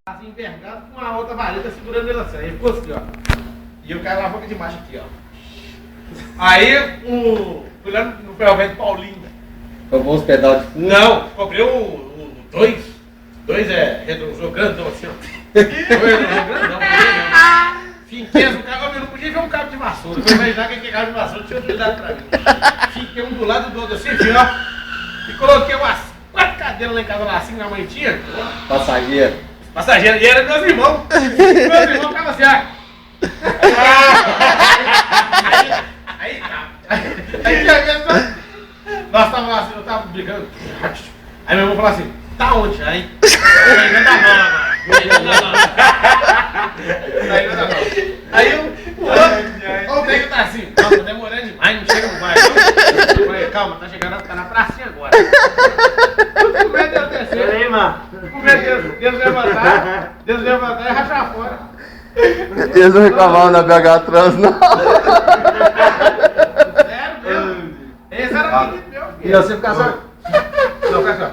assim, envergado, com uma outra vareta segurando ele assim. Aí ficou assim, ó. E eu caí na boca de macho aqui, ó. Aí, fui lá no ferro velho Paulinho. Comprou uns pedal de fundo? Não, comprei dois retrovisor grandão assim, ó. Dois retrovisor grandão, finquei no carro, eu não podia ver um cabo de vassoura. Eu imaginar que aquele cabo de vassoura tinha utilidade pra mim. Fiquei um do lado do outro assim, ó. E coloquei umas 4 cadeiras lá em casa, lá assim, minha mãe tinha. Passageiro. Passageiro, e eram meus irmãos. Meus irmãos ficavam assim, ó. Aí tinha vez, nós tava assim, eu tava brigando. Aí meu irmão falou assim, tá onde? Aí, aí o nego tá assim, nossa, demorando demais, não chega no bairro. Eu falei, calma, tá chegando, tá na pracinha agora. Com medo de acontecer. Peraí, mano. Com medo de Deus levantar e rachar fora. Eles não reclamavam na BH Trans, não. Sério mesmo? Esse era o meu. E você ficar só... Não, fica só.